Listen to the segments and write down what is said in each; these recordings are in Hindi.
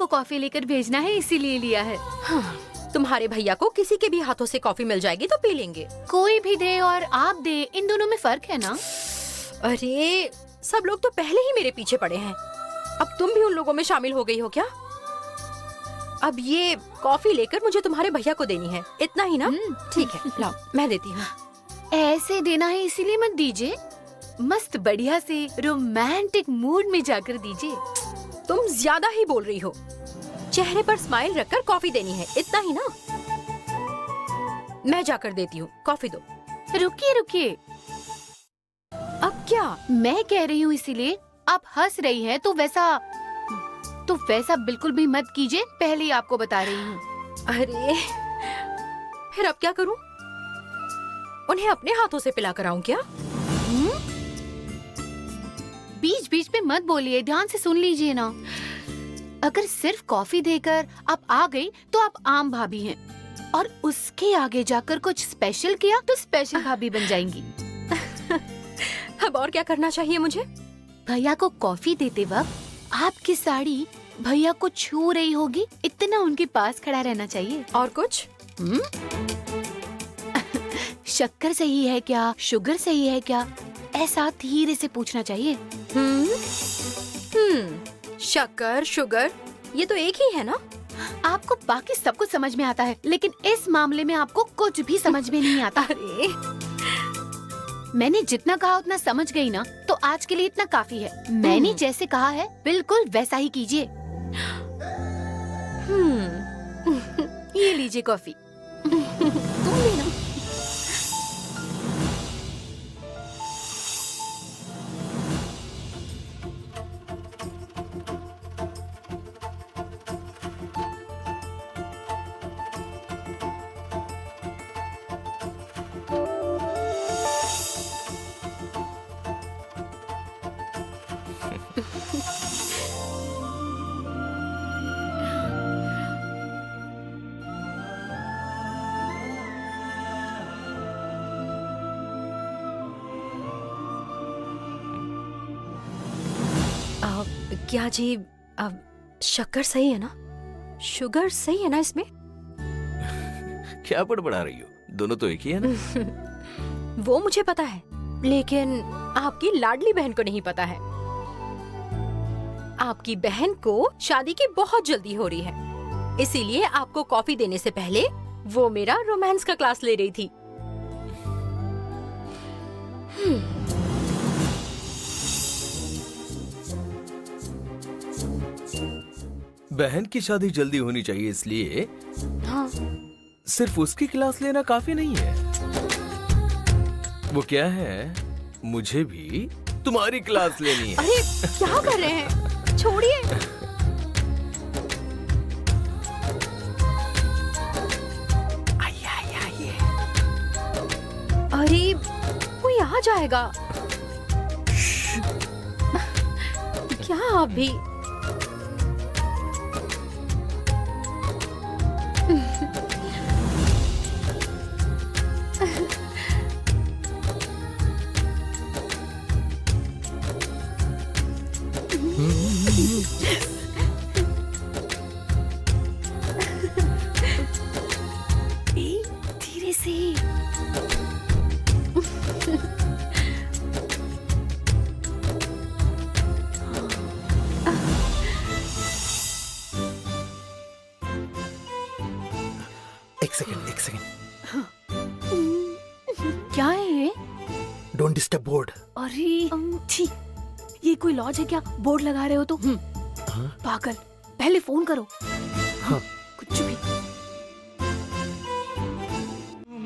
को कॉफी लेकर भेजना है, इसीलिए लिया है। हाँ, तुम्हारे भैया को किसी के भी हाथों से कॉफी मिल जाएगी तो पी लेंगे। कोई भी दे और आप दे, इन दोनों में फर्क है ना। अरे सब लोग तो पहले ही मेरे पीछे पड़े हैं, अब तुम भी उन लोगों में शामिल हो गई हो क्या? अब ये कॉफी लेकर मुझे तुम्हारे भैया को देनी है, इतना ही ना? ठीक है, लाओ मैं देती हूँ। ऐसे देना है इसीलिए मत दीजिए, मस्त बढ़िया से रोमांटिक मूड में जाकर दीजिए। तुम ज्यादा ही बोल रही हो। चेहरे पर स्माइल रखकर कॉफी देनी है, इतना ही ना? मैं जाकर देती हूँ, कॉफी दो। रुकिए रुकिए, अब क्या? मैं कह रही हूँ इसीलिए। आप हंस रही हैं तो वैसा बिल्कुल भी मत कीजिए, पहले ही आपको बता रही हूँ। अरे फिर अब क्या करूँ? उन्हें अपने हाथों से पिला कर आऊं क्या? बीच बीच में मत बोलिए, ध्यान से सुन लीजिए ना। अगर सिर्फ कॉफी देकर आप आ गई तो आप आम भाभी हैं, और उसके आगे जाकर कुछ स्पेशल किया तो स्पेशल भाभी बन जाएंगी। अब और क्या करना चाहिए मुझे? भैया को कॉफी देते वक्त आपकी साड़ी भैया को छू रही होगी, इतना उनके पास खड़ा रहना चाहिए। और कुछ? शक्कर सही है क्या, शुगर सही है क्या, ऐसा धीरे से पूछना चाहिए। शक्कर शुगर ये तो एक ही है ना? आपको बाकी सब कुछ समझ में आता है, लेकिन इस मामले में आपको कुछ भी समझ में नहीं आता। अरे मैंने जितना कहा उतना समझ गई ना, तो आज के लिए इतना काफी है। मैंने जैसे कहा है बिल्कुल वैसा ही कीजिए। ये लीजिए कॉफी। तुम भी ना। क्या जी, अब शक्कर सही है ना? शुगर सही है ना इसमें? क्या बड़बड़ा रही हो? दोनों तो एक ही है ना? वो मुझे पता है, लेकिन आपकी लाडली बहन को नहीं पता है। आपकी बहन को शादी की बहुत जल्दी हो रही है, इसीलिए आपको कॉफी देने से पहले वो मेरा रोमांस का क्लास ले रही थी। बहन की शादी जल्दी होनी चाहिए, इसलिए हाँ। सिर्फ उसकी क्लास लेना काफी नहीं है। वो क्या है, मुझे भी तुम्हारी क्लास लेनी है। अरे क्या कर रहे हैं? छोड़िए। आइए आइए आइए। अरे वो यहाँ जाएगा। क्या आप भी? धीरे से। एक सेकंड। क्या है ये? Don't disturb board. अरे छी, ये कोई लॉज है क्या? बोर्ड लगा रहे हो तो? पागल, पहले फोन करो। हाँ। कुछ भी।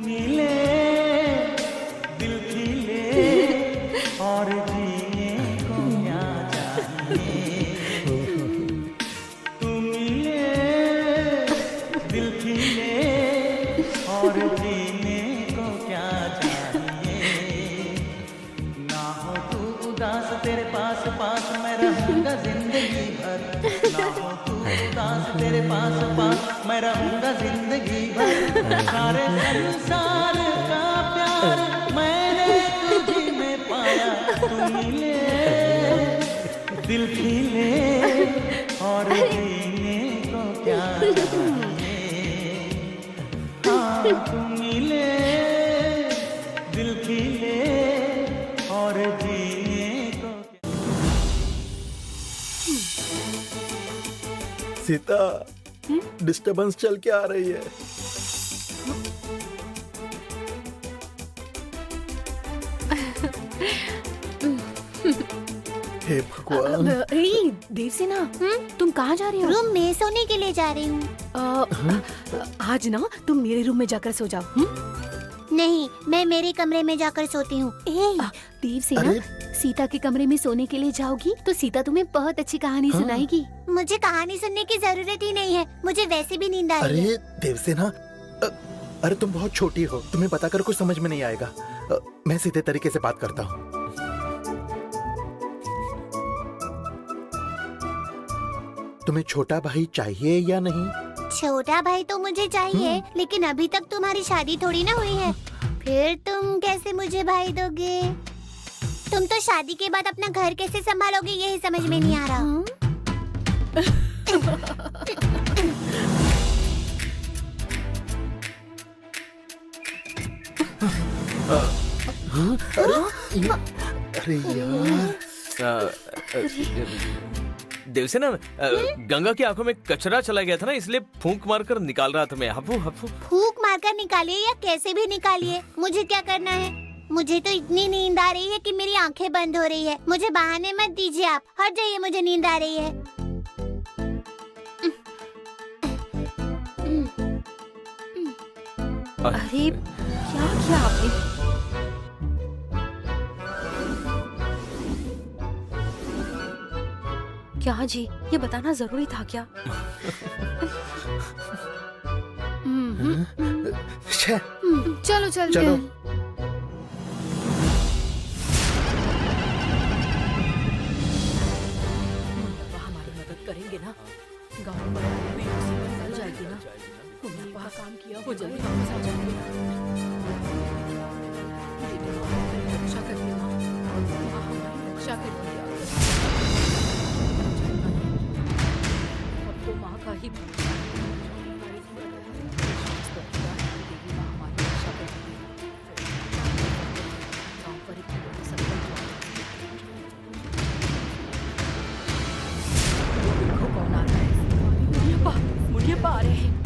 मिले दिल खिले और जीने को क्या चाहिए। तू मिले दिल खिले और जीने को क्या चाहिए। ना हो तू उदास, तेरे पास पास मैं रहूंगा जिंदगी भर। ना हो तू उदास, तेरे पास पास मैं रहूंगा जिंदगी भर। सारे संसार का प्यार मैंने तुझी में पाया। तू मिले दिल खिले और जीने सीता, डिस्टरबेंस चल के आ रही है। हे भगवान। देवसेना, तुम कहाँ जा रही हो? रूम में सोने के लिए जा रही हूँ। आज ना तुम मेरे रूम में जाकर सो जाओ। नहीं, मैं मेरे कमरे में जाकर सोती हूँ। देवसेना, अरे सीता के कमरे में सोने के लिए जाओगी तो सीता तुम्हें बहुत अच्छी कहानी हाँ। सुनाएगी। मुझे कहानी सुनने की जरूरत ही नहीं है, मुझे वैसे भी नींद आ रही है। अरे देवसेना, अरे तुम बहुत छोटी हो, तुम्हें बताकर कुछ समझ में नहीं आएगा। मैं सीधे तरीके से बात करता हूँ। तुम्हें छोटा भाई चाहिए या नहीं? छोटा भाई तो मुझे चाहिए, लेकिन अभी तक तुम्हारी शादी थोड़ी ना हुई है। फिर तुम कैसे मुझे भाई दोगे? तुम तो शादी के बाद अपना घर कैसे संभालोगे यही समझ में नहीं आ रहा। अरे यार, देवसेना, गंगा की आंखों में कचरा चला गया था ना, इसलिए फूंक मारकर निकाल रहा था मैं। हफू हफू। फूंक मारकर निकालिए या कैसे भी निकालिए, मुझे क्या करना है? मुझे तो इतनी नींद आ रही है कि मेरी आंखें बंद हो रही है। मुझे बहाने मत दीजिए, आप हट जाइए, मुझे नींद आ रही है। अरे क्या किया आपने? क्या जी, ये बताना जरूरी था क्या? छे, चलो चलते चलो। हैं। हमारी मदद करेंगे ना? गाँव में मिल जाएगी ना? उन्होंने वहाँ काम किया, वो जल्दी वापस आ जाएंगे। रक्षा करिए माँ, वहाँ हमारी रक्षा करिए। अब तो माँ का ही कौन आ रहा है? मुझे पा रहे हैं।